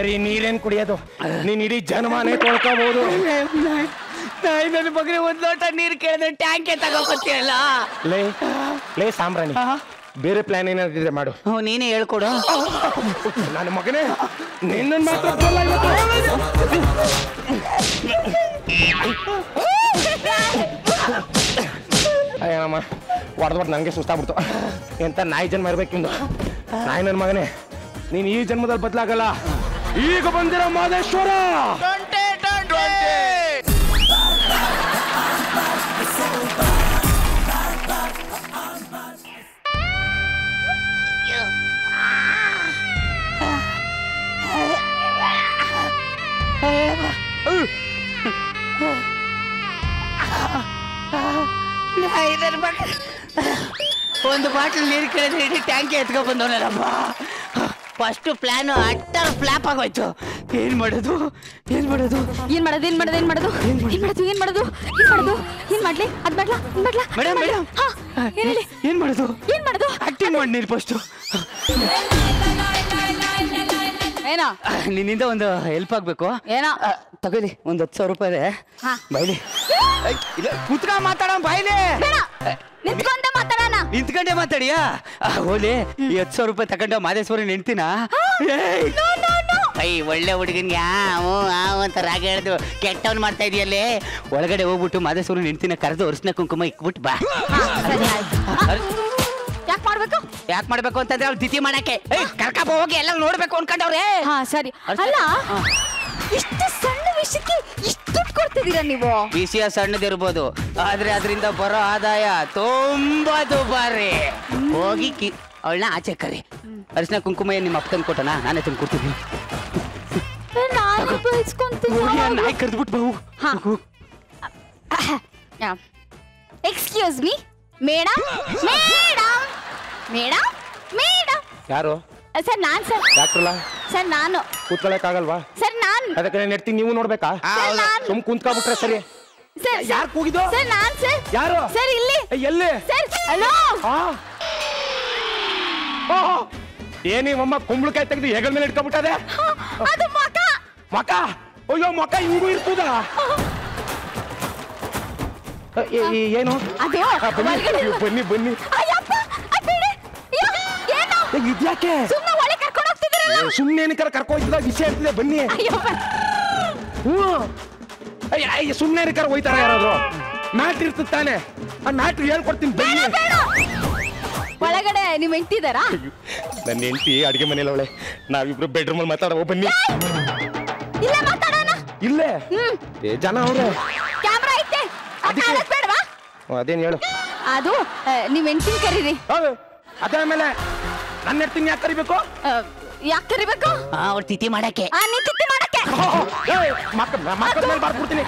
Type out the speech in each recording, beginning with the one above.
ಬರೀ ನೀರೇನ್ ಕುಡಿಯೋದು, ನೀನ್ ಇಡೀ ಜನ್ಮನೇ ತೊಳ್ಕೋಬಹುದು. ನನ್ನ ಮಗನೇ ಒಂದ್ ಲೋಟ ನೀರು ಕೇಳಿದ್ರೆ ಟ್ಯಾಂಕೆ ತಗೋಕೊತೀಯಲ್ಲ. ಲೇ ಸಾಂಬ್ರಾಣಿ, ಬೇರೆ ಪ್ಲಾನ್ ಏನಾದ್ರೆ ಮಾಡು. ನೀನೇ ಹೇಳ್ಕೊಡು. ನನ್ನ ಮಗನೇ ನಿನ್ನ ಮಾತ್ರ ಅಯ್ಯಮ್ಮ ಹೊಡೆದ್ಬಿಟ್ಟು ನನಗೆ ಸುಸ್ತಾಗ್ಬಿಡ್ತು. ಎಂತ ನಾಯಿ ಜನ್ಮ ಇರ್ಬೇಕಿಂದು. ನಾಯಿ ನನ್ನ ಮಗನೇ, ನೀನು ಈ ಜನ್ಮದಲ್ಲಿ ಬದಲಾಗಲ್ಲ. ಈಗ ಬಂದಿರೋ ಮಾದೇಶ್ವರ ಒಂದು ಬಾಟಲ್ ನೀರು ಕೇಳಿದ್ರೆ ಇಡೀ ಟ್ಯಾಂಕಿ ಎತ್ಕೊಂಡ್ ಬಂದವನಲ್ಲಪ್ಪ. ಫಸ್ಟ್ ಪ್ಲಾನ್ ಅಟ್ಟರ್ ಫ್ಲಾಪ್ ಆಗೋಯ್ತು. ಏನ್ ಮಾಡೋದು ಏನ್ ಮಾಡೋದು ಏನ್ ಮಾಡೋದು ಏನ್ ಮಾಡೋದು ಏನ್ ಮಾಡೋದು ಏನ್ ಮಾಡೋದು ಏನ್ ಮಾಡೋದು ಏನ್ ಮಾಡೋದು ಏನ್ ಮಾಡ್ಲಿ ಅದ್ ಮಾಡ್ಲಾ ಮಾಡ್ಲಾ ಮೇಡಮ್ ಮೇಡಮ್ ಏನ್ ಮಾಡೋದು ಏನ್ ಮಾಡೋದು ಆಕ್ಟಿಂಗ್ ಮಾಡಿ ನೀರು ಫಸ್ಟ್. ಏನೋ ನಿನ್ನಿಂದ ಒಂದು ಹೆಲ್ಪ್ ಆಗ್ಬೇಕು. ಏನೋ ತಗೊಳ್ಳಿ, ಒಂದು 10,000 ರೂಪಾಯಿ ಇದೆ. ಬೈಲಿ ಕುತ್ಕ ಮಾತಾಡೋ. ಬೈಲಿ ನಿಂತ್ಕೊಂಡೆ ಮಾತಾಡೋಣ. ನಿಂತ್ಕೊಂಡೆ ಮಾತಾಡಿಯಾ? ಹೋಲಿ, ಈ 10,000 ರೂಪಾಯಿ ತಗೊಂಡು ಮಾದೇಶ್ವರನ್ ಹೆಂಡ್ತಿನ. ಒಳ್ಳೆ ಹುಡುಗನ್ಗೆ ಅಂತ ರಾಗ ಹೇಳ್ದು ಕೆಟ್ಟವನ್ ಮಾಡ್ತಾ ಇದೆಯಲ್ಲೇ. ಒಳಗಡೆ ಹೋಗ್ಬಿಟ್ಟು ಮಾದೇಶ್ವರನ್ ಹೆಂಡ್ತಿನ ಕರೆದು ಅರ್ಶಿನ ಕುಂಕುಮ ಇಕ್ಬಿಟ್ಟು ಬಾ. ಯಾಕೆ ಮಾಡ್ಬೇಕು ಅಂತಂದ್ರೆ ಅವ್ರು ತಿಥಿ ಮಾಡಕ್ಕೆ ಕರ್ಕಪ್ಪ ಹೋಗಿ ಎಲ್ಲ ನೋಡ್ಬೇಕು ಅನ್ಕೊಂಡವ್ರೆ. ಹಾ ಸರಿ. ಅಲ್ಲ, ಇಷ್ಟು ಸಣ್ಣ ವಿಷಯಕ್ಕೆ ಇಷ್ಟು ದುಡ್ಡು ಕೊಡ್ತಿದ್ದೀರಾ ನೀವು? ವಿಷಯ ಸಣ್ಣದಿರ್ಬೋದು, ಆದ್ರೆ ಅದರಿಂದ ಬರೋ ಆದಾಯ ತುಂಬಾ ದುಬಾರಿ. ಹೋಗಿ ಅವಳನ್ನ ಆಚೆ ಕರಿ. ಅರಿಶಿನ ಕುಂಕುಮ ನಿಮ್ಮ ಅಪ್ಪ ತಂದು ಕೊಟ್ಟನಾ? ನಾನೇ ತಂದು ಕೊಡ್ತೀನಿ. ನಾಯಿ ಕರೆದ್ಬಿಟ್ಟು ಬಾವು. Excuse me madam. Madam madam madam ಯಾರು? ಸರ್ ನಾನ್ ಸರ್. ಡಾಕ್ಟ್ರಲ್ಲ ಸರ್ ನಾನು. ಕೂತ್ಕೊಳ್ಳಕ್ಕಾಗಲ್ವಾ? ಸರ್ ನಾನ್. ಅದಕ್ಕೆ ನೆಡ್ತೀನಿ, ನೀವು ನೋಡ್ಬೇಕಾ? ಸುಮ್ ಕುಂತ್ಕೊಂಡ್ಬಿಟ್ರೆ ಸರಿ. ಸರ್ ಯಾರು ಕೂಗಿದ್ದು? ಸರ್ ನಾನ್ ಸರ್. ಯಾರು? ಸರ್ ಇಲ್ಲಿ. ಎಲ್ಲಿ? Sir hello. ಏನಿವಮ್ಮ ಕುಂಬಳಕಾಯಿ ತೆಗೆದು ಹೆಗಲ ಮೇಲೆ ಇಟ್ಕೊಂಡ್ಬಿಟ್ಟದೆ. ಅದು ಮಕ. ಮಕ? ಅಯ್ಯೋ ಮಕ ಹಿಂಗೂ ಇರ್ತದ? ಏನು? ಬನ್ನಿ ಬನ್ನಿ. ಇದ್ಯಾಕೆ ಸುಮ್ನೆ ಕರ್ಕೋಯ್ತದ? ವಿಷಯ ಇರ್ತದೆ, ಬನ್ನಿ. ಸುಮ್ನೆ ಕರ್ ಹೋಯ್ತಾರ ಯಾರಾದ್ರು? ಮ್ಯಾಟ್ರ್ ಇರ್ತದ ತಾನೆ, ಆ ಮ್ಯಾಟ್ರ್ ಹೇಳ್ಕೊಡ್ತೀನಿ, ಬನ್ನಿ. ಒಳಗಡೆ ನಿಮ್ ಹೆಂಡ್ತಿದಾರಾ? ನನ್ನ ಹೆಂಡ್ತಿ ಅಡಿಗೆ ಮನೇಲಿ ಅವಳೆ. ನಾವಿಬ್ರು ಬೆಡ್ರೂಮ್ ಅಲ್ಲಿ ಮಾತಾಡೋ. ಬನ್ನಿ. ಇಲ್ಲೇ ಮಾತಾಡೋಣ. ಇಲ್ಲೇ ಜನ ಅವ್ರೆ. ಕ್ಯಾಮ್ರಾ ಐತೆ. ಅದೇನ್ ಹೇಳು? ಅದು ನಿಮ್ ಹೆಂಡ್ತಿನ ಕರೀರಿ. ಅದಾದ್ಮೇಲೆ ನನ್ನ ಹೆಂಡ್ತಿನ ಯಾಕೆ ಕರಿಬೇಕು? ಯಾಕೆ ಕರಿಬೇಕು? ಅವ್ರು ತಿಥಿ ಮಾಡಕ್ಕೆ. ನೀ ತಿಥಿ ಮಾಡಕ್ಕೆ. ಮಕ್ಕಳ ಮೇಲೆ ಬಾರ್ಬಿಡ್ತೀನಿ.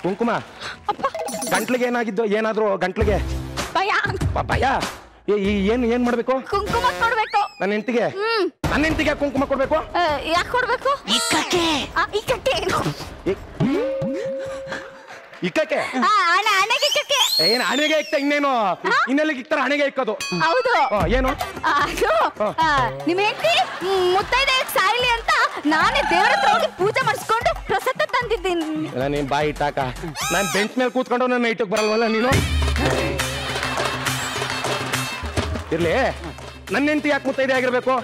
ಕುಂಕುಮ ಗಂಟ್ಲಿಗೆ ಏನಾಗಿದ್ದು? ಏನಾದ್ರು ಗಂಟ್ಲಿಗೆ ಭಯ? ಭಯ? ಏನ್ ಮಾಡ್ಬೇಕು? ಕುಂಕುಮ ಕೊಡ್ಬೇಕು ನನ್ನ ಹೆಂಡ್ತಿಗೆ. ನನ್ನ ಹೆಂಡ್ತಿಗೆ ಕುಂಕುಮ ಕೊಡ್ಬೇಕು? ಯಾಕೆ ಕೊಡ್ಬೇಕು? ಇಕ್ಕಕ್ಕೆ. ಇಕ್ಕಕ್ಕೆ? ಏನ್ ಹಣೆಗೆ ಇಕ್ತ? ಇನ್ನೇನು ಇನ್ನೆಲ್ಲಿಗೆ ಇಕ್ತಾರ? ಹಣೆಗೆ ಇಕ್ಕೋದು. ಹೌದು. ಏನು ಅದು ನಿಮ್ ಹೆಂಡತಿ ಮುತ್ತೈದೆ ಸಾಯ್ಲಿ ಅಂತ ನಾನೇ ದೇವರ ಹತ್ರ ಹೋಗಿ ಪೂಜೆ ಮಾಡಿಸ್ಕೊಂಡು ಪ್ರಸಾದ ತಂದಿದ್ದೀನಿ. ನೀನ್ ಬಾಯಿ ಇಟ್ಟಾಕ. ನಾನ್ ಬೆಂಚ್ ಮೇಲೆ ಕೂತ್ಕೊಂಡು ನನ್ನ ಇಟ್ಟಕ್ ಬರಲ್ವಲ್ಲ ನೀನು? ಇರ್ಲಿ, ನನ್ನ ಹೆಂಡತಿ ಯಾಕೆ ಮುತ್ತೈದೆ ಆಗಿರ್ಬೇಕು?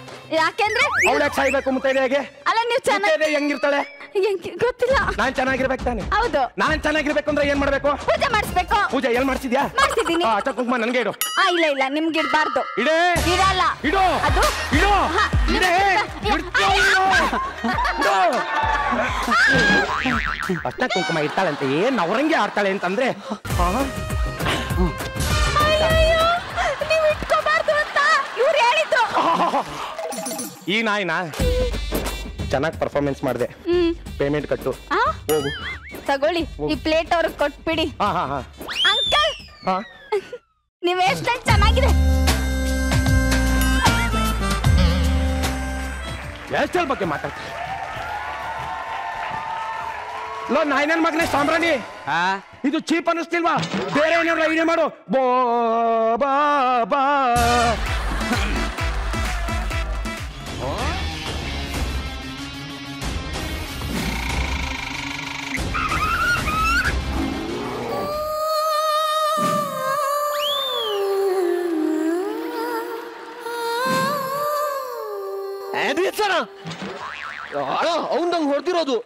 ಯಾಕೆಂದ್ರೆ ಅವಳು ಯಾಕೆ ಸಾಯ್ಬೇಕು ಮುತ್ತೈದೆಯಾಗೆ? ಅಲ್ಲ, ನೀವು ಚೆನ್ನಾಗಿ ಹೆಂಗಿರ್ತಾಳೆ ಗೊತ್ತಿಲ್ಲ. ನಾನ್ ಚೆನ್ನಾಗಿರ್ಬೇಕು ತಾನೆ? ಹೌದು. ನಾನ್ ಚೆನ್ನಾಗಿರ್ಬೇಕು ಅಂದ್ರೆ ಏನ್ ಮಾಡ್ಬೇಕು? ಪೂಜೆ ಮಾಡಿಸ್ಬೇಕು. ಪೂಜೆ ಎಲ್ಲಿ ಮಾಡ್ಸಿದ್ಯಾ? ಮಾಡ್ತಿದ್ದೀನಿ. ಕುಂಕುಮ ನನ್ಗೆ ಇಡು. ಇಲ್ಲ ಇಲ್ಲ, ನಿಮ್ಗೆ ಇಡಬಾರ್ದು. ಇಡೇ. ಇಡಲ್ಲ. ಇಡು. ಅದು ಇಡು. ಇಡೇ. ಅಷ್ಟ ಕುಂಕುಮ ಇರ್ತಾಳೆ ಅಂತ ಏನ್ ಅವರಂಗೆ ಆಡ್ತಾಳೆ ಅಂತಂದ್ರೆ ನೀವು ಇಟ್ಕೋಬಾರ್ದು ಅಂತ ಇವ್ರು ಹೇಳಿದ್ರು. ಈ ನಾಯಿನ ಚೆನ್ನಾಗಿ ಪರ್ಫಾರ್ಮೆನ್ಸ್ ಮಾಡಿದೆ. ಪೇಮೆಂಟ್ ಕಟ್ಟು. ಹೋಗು. ತಗೊಳ್ಳಿ, ಈ ಪ್ಲೇಟ್ ಅವ್ರಿಗೆ ಕೊಟ್ಬಿಡಿ. ಅಂಕಲ್, ನೀವ್ ಎಷ್ಟು ಚೆನ್ನಾಗಿದೆ. ಎಷ್ಟೆಲ್ಲ ಬಗ್ಗೆ ಮಾತಾಡ್ತೀನಿ. ಲೋ ನಾಯಿ ನನ್ ಮಗನೇ ಸಾಂಬ್ರಾಣಿ, ಇದು ಚೀಪ್ ಅನ್ನಿಸ್ತಿಲ್ವಾ? ಬೇರೆ ಏನಾದ್ರು ಐಡಿಯಾ ಮಾಡು. ಬಾ ಬಾ ಅವನಂಗ್ ಹೊಡೆದಿರೋದು.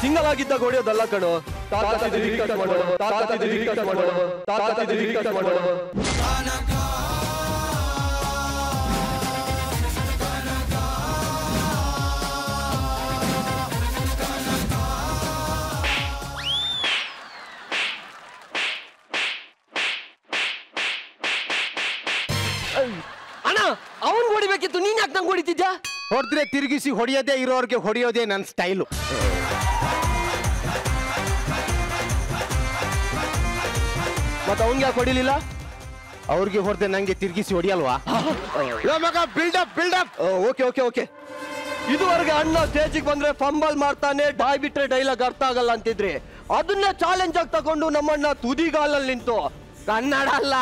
ಸಿಂಗಲ್ ಆಗಿದ್ದಾಗ ಹೊಡೆಯೋದಲ್ಲ ಕಣೋ. ಅಣ್ಣ ಅವನ್ ಹೊಡಿಬೇಕಿತ್ತು, ನೀನ್ ಯಾಕೆ ನಂಗೆ ಹೊಡಿತಿದ್ಯಾ? ಹೊಡೆದ್ರೆ ತಿರುಗಿಸಿ ಹೊಡೆಯೋದೇ, ಇರೋರ್ಗೆ ಹೊಡೆಯೋದೇ ನನ್ನ ಸ್ಟೈಲು. ಮತ್ತೆ ಅವನ್ಗೆ ಯಾಕೆ ಹೊಡಿಲಿಲ್ಲ? ಅವ್ರಿಗೆ ಹೊಡೆದೆ ನಂಗೆ ತಿರುಗಿಸಿ ಹೊಡಿಯಲ್ವಾ? Build up build up. Okay okay okay. ಇದುವರೆಗೆ ಅಣ್ಣ ಸ್ಟೇಜಿಗೆ ಬಂದ್ರೆ ಫಂಬಲ್ ಮಾಡ್ತಾನೆ, ಬಾಯ್ ಬಿಟ್ರೆ ಡೈಲಾಗ್ ಅರ್ಥ ಆಗಲ್ಲ ಅಂತಿದ್ರಿ. ಅದನ್ನೇ ಚಾಲೆಂಜ್ ಆಗಿ ತಗೊಂಡು ನಮ್ಮಣ್ಣ ತುದಿಗಾಲಲ್ಲಿ ನಿಂತು ಕನ್ನಡ ಅಲ್ಲ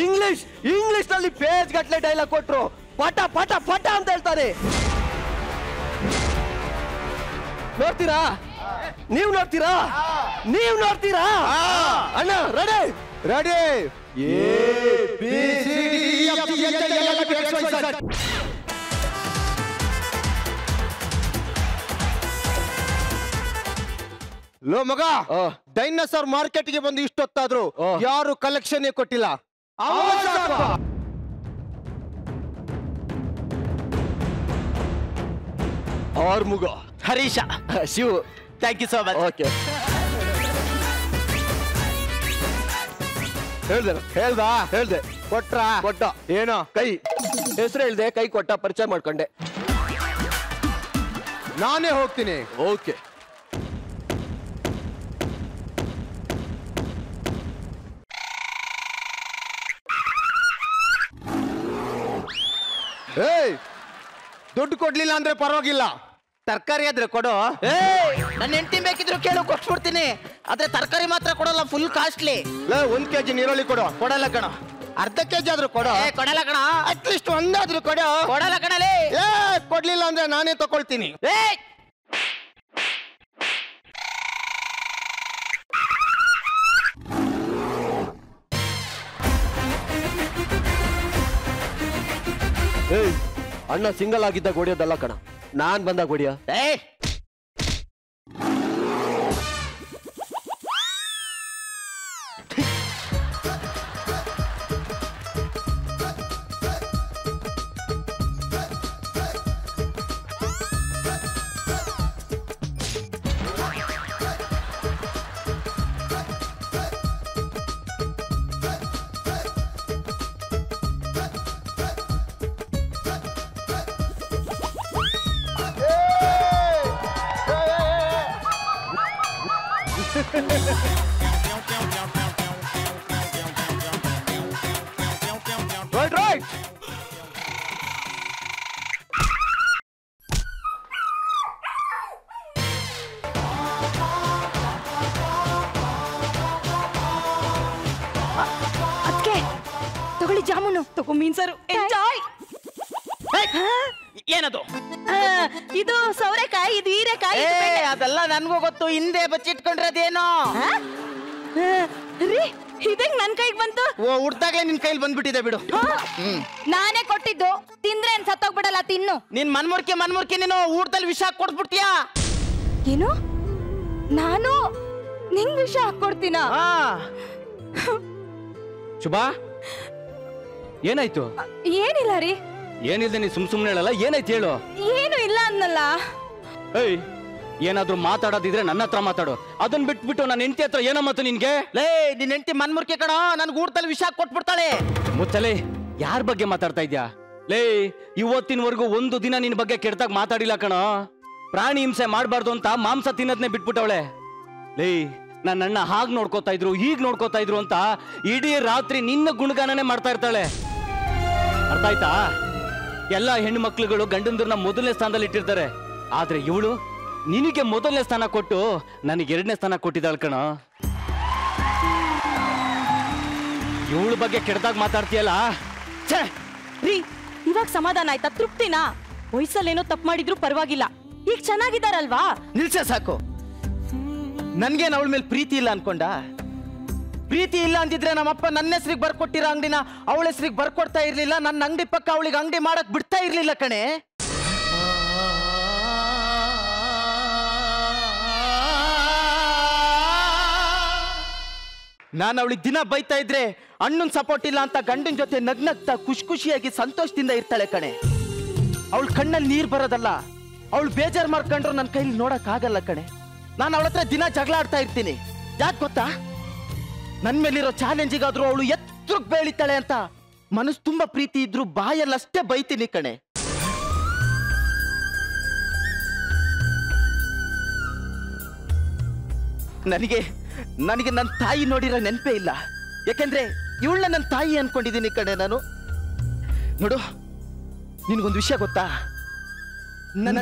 ಇಂಗ್ಲಿಷ್ ನಲ್ಲಿ ಪೇಜ್ ಗಟ್ಲೆ ಡೈಲಾಗ್ ಕೊಟ್ರು. ಪಟ ಪಟ ಪಟ ಅಂತ ಹೇಳ್ತಾರೆ. ನೋಡ್ತೀರಾ? ನೀವ್ ನೋಡ್ತೀರಾ? ಅಣ್ಣ ರೆಡಿ ರೆಡಿ. ಲೋ ಮಗ, ಡೈನೋಸಾರ್ ಮಾರ್ಕೆಟ್ಗೆ ಬಂದು ಇಷ್ಟೊತ್ತಾದ್ರು ಯಾರು ಕಲೆಕ್ಷನ್ ಕೊಟ್ಟಿಲ್ಲ. Armuga, Harisha, Shiv, thank you so much. Okay ಹೇಳ್ದೆ ಕೊಟ್ಟ ಏನೋ ಕೈ ಹೆಸರು ಹೇಳ್ದೆ, ಕೈ ಕೊಟ್ಟ, ಪರಿಚಯ ಮಾಡ್ಕೊಂಡೆ. ನಾನೇ ಹೋಗ್ತೀನಿ. ಓಕೆ. ಏಯ್, ದುಡ್ಡು ಕೊಡ್ಲಿಲ್ಲ ಅಂದ್ರೆ ಪರವಾಗಿಲ್ಲ, ತರಕಾರಿ ಆದ್ರೆ ಕೊಡು. ನನ್ನ ಹೆಂಡತಿ ಬೇಕಿದ್ರು ಕೇಳು, ಕೊಟ್ಬಿಡ್ತೀನಿ. ಆದ್ರೆ ತರಕಾರಿ ಮಾತ್ರ ಕೊಡಲ್ಲ, ಫುಲ್ ಕಾಸ್ಟ್ಲಿ. 1 kg ನೀರುಳ್ಳಿ ಕೊಡು. ಕೊಡಲ್ಲ ಕಣ. ಅರ್ಧ kg ಆದ್ರೂ ಕೊಡು. ಕೊಡಲ್ಲ ಕಣ. ಅಟ್ಲೀಸ್ಟ್ ಒಂದಾದ್ರೂ ಕೊಡು. ಕೊಡಲ್ಲ ಕಣಲೇ. ಕೊಡ್ಲಿಲ್ಲ ಅಂದ್ರೆ ನಾನೇ ತಗೊಳ್ತೀನಿ. ಅಣ್ಣ ಸಿಂಗಲ್ ಆಗಿದ್ದಾಗ ಹೊಡಿಯೋದಲ್ಲ ಕಣ, ನಾನ್ ಬಂದಾಗ ಹೊಡಿಯ. Right. ಅದಕ್ಕೆ ತಗೊಳ್ಳಿ ಜಾಮೂನು. ತಗೋ ಮೀನ್ ಸಾರು. ಎಂಜಾಯ್. ಏನದು? ಇದು ಸೌರೆಕಾಯಿ, ಇದು ಹೀರೆಕಾಯಿ. ಅದೆಲ್ಲ ನನ್ಗೂ ಗೊತ್ತು. ಹಿಂದೆ ಬಚ್ಚಿಟ್ಕೊಂಡ್ರದೇನೋ ರೀ, ಇದಂಗ್ ನನ್ ಕೈಗೆ ಬಂತು. ಹುಡ್ದಾಗ್ಲೇ ನಿನ್ ಕೈಲಿ ಬಂದ್ಬಿಟ್ಟಿದೆ ಬಿಡು. ನಾನೇ ಕೊಟ್ಟಿದ್ದು. ತಿಂದ್ರೆ ಏನ್ ಸತ್ತೋಗ್ಬಿಡಲ್ಲ, ತಿನ್ನು. ನಿನ್ ಮನ್ಮೂರ್ಕೆ ನೀನು ಊಟದಲ್ಲಿ ವಿಷ ಕೊಡ್ಬಿಡ್ತೀಯಾ? ಏನು? ನಾನು ನಿಂಗ್ ವಿಷ ಹಾಕೊಡ್ತೀನ? ಶುಭಾ, ಏನಾಯ್ತು? ಏನಿಲ್ಲ ರೀ. ಏನಿಲ್ದೆ ನೀ ಸುಮ್ನೆ ಹೇಳಲ್ಲ. ಏನಾಯ್ತು ಹೇಳು. ಏನು ಇಲ್ಲ ಅನ್ನಲ್ಲ. ಏಯ್, ಏನಾದ್ರೂ ಮಾತಾಡೋದಿದ್ರೆ ನನ್ನ ಹತ್ರ ಮಾತಾಡು. ಅದನ್ನ ಬಿಟ್ಬಿಟ್ಟು ನನ್ನ ಹೆಂಡತಿ ಹತ್ರ ಏನೋ ಮಾತು ನಿನ್ಗೆ? ಲೇ, ನಿನ್ ಹೆಂಡತಿ ಮನ್ಮೂರ್ಕೆ ಕಣ, ನನ್ಗೆ ಊಟದಲ್ಲಿ ವಿಷ ಕೊಟ್ಬಿಡ್ತಾಳೆ. ಮುಚ್ಚಲೆ, ಯಾರ ಬಗ್ಗೆ ಮಾತಾಡ್ತಾ ಇದ್ಯಾ? ಲೇ, ಇವತ್ತಿನವರೆಗೂ ಒಂದು ದಿನ ನಿನ್ ಬಗ್ಗೆ ಕೆಡ್ದಾಗ ಮಾತಾಡಿಲ್ಲ ಕಣ. ಪ್ರಾಣಿ ಹಿಂಸೆ ಮಾಡಬಾರ್ದು ಅಂತ ಮಾಂಸ ತಿನ್ನೋದನ್ನೇ ಬಿಟ್ಬಿಟ್ಟವಳೆ. ಲೇ, ನನ್ನ ಅಣ್ಣ ಹಾಗೆ ನೋಡ್ಕೋತಾ ಇದ್ರು, ಹೀಗ್ ನೋಡ್ಕೋತಾ ಇದ್ರು ಅಂತ ಇಡೀ ರಾತ್ರಿ ನಿನ್ನ ಗುಣಗಾನನೇ ಮಾಡ್ತಾ ಇರ್ತಾಳೆ. ಅರ್ಥ ಆಯ್ತಾ? ಎಲ್ಲ ಹೆಣ್ಣು ಮಕ್ಳುಗಳು ಗಂಡಂದ್ರನ್ನ ಮೊದಲನೇ ಸ್ಥಾನದಲ್ಲಿ ಇಟ್ಟಿರ್ತಾರೆ. ಆದ್ರೆ ಇವಳು ನಿನಗೆ ಮೊದಲನೇ ಸ್ಥಾನ ಕೊಟ್ಟು ನನಗೆ 2ನೇ ಸ್ಥಾನ ಕೊಟ್ಟಿದ್ದಾಳ ಕಣ. ಇವಳ ಬಗ್ಗೆ ಕೆಡ್ದಾಗ ಮಾತಾಡ್ತೀಯಲ್ಲ. ಛೇ ರೀ, ಇವಾಗ ಸಮಾಧಾನ ಆಯ್ತಾ? ತೃಪ್ತಿನಾ? ವಯಸ್ಸಲ್ಲೇನೋ ತಪ್ಪು ಮಾಡಿದ್ರು ಪರವಾಗಿಲ್ಲ, ಈಗ ಚೆನ್ನಾಗಿದ್ದಾರಲ್ವಾ? ನಿಲ್ಸೆ ಸಾಕು. ನನ್ಗೇನ್ ಅವಳ ಮೇಲೆ ಪ್ರೀತಿ ಇಲ್ಲ ಅನ್ಕೊಂಡ? ಪ್ರೀತಿ ಇಲ್ಲ ಅಂದಿದ್ರೆ ನಮ್ಮಪ್ಪ ನನ್ನ ಹೆಸರಿಗೆ ಬರ್ಕೊಟ್ಟಿರೋ ಅಂಗಡಿನ ಅವಳ ಹೆಸರಿಗೆ ಬರ್ಕೊಡ್ತಾ ಇರ್ಲಿಲ್ಲ. ನನ್ನ ಅಂಗಡಿ ಪಕ್ಕ ಅವಳಿಗೆ ಅಂಗಡಿ ಮಾಡಕ್ ಬಿಡ್ತಾ ಇರ್ಲಿಲ್ಲ ಕಣೆ. ನಾನು ಅವಳಿಗೆ ದಿನ ಬೈತಾ ಇದ್ರೆ ಅಣ್ಣನ್ ಸಪೋರ್ಟ್ ಇಲ್ಲ ಅಂತ ಗಂಡನ ಜೊತೆ ನಗ್ನಗ್ತಾ ಖುಷಿಯಾಗಿ ಸಂತೋಷದಿಂದ ಇರ್ತಾಳೆ ಕಣೆ. ಅವಳ ಕಣ್ಣಲ್ಲಿ ನೀರ್ ಬರೋದಲ್ಲ, ಅವಳು ಬೇಜಾರ್ ಮಾಡ್ಕೊಂಡ್ರು ನನ್ನ ಕೈಲಿ ನೋಡಕ್ ಆಗಲ್ಲ ಕಣೆ. ನಾನು ಅವಳ ಹತ್ರ ದಿನ ಜಗಳ ಆಡ್ತಾ ಇರ್ತೀನಿ. ಯಾಕೆ ಗೊತ್ತಾ? ನನ್ ಮೇಲಿರೋ ಚಾಲೆಂಜಿಗಾದ್ರೂ ಅವಳು ಎತ್ತರಕ್ಕೆ ಬೆಳಿತಾಳೆ ಅಂತ ಮನಸ್ಸು ತುಂಬಾ ಪ್ರೀತಿ ಇದ್ರು ಬಾಯಲ್ಲಷ್ಟೇ ಬೈತೀನಿ ಕಣೆ. ನನಗೆ ನನ್ನ ತಾಯಿ ನೋಡಿರೋ ನೆನಪೇ ಇಲ್ಲ. ಯಾಕೆಂದ್ರೆ ಇವಳನ್ನ ನನ್ನ ತಾಯಿ ಅನ್ಕೊಂಡಿದ್ದೀನಿ ಕಣೆ ನಾನು. ನೋಡು, ನಿನ್ಗೊಂದು ವಿಷಯ ಗೊತ್ತಾ? ನನ್ನ